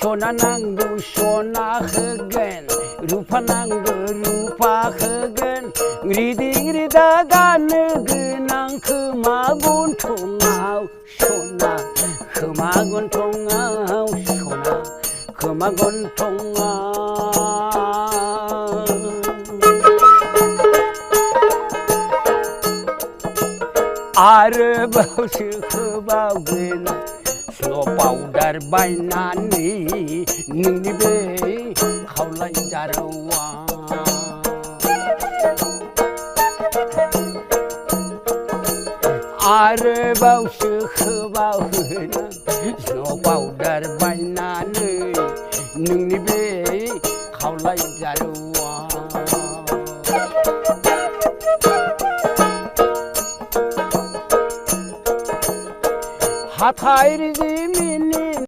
सना नांगौ सना होगोन रुपा नांगौ रुपा होगोन रिदिं रिदा गाननो गोनां खोमा गन्थङाव सना खोमा गन्थङाव सना खोमा गन्थङाव आरोबावसो होबावगोन स्ल' पाउडार बायनानै नोंनि बे खावलाय जारौआ आरोबावसो होबावगोन स्ल' पाउडार बायनानै नोंनि बे खावलाय जारौआ हाथाइ रिजि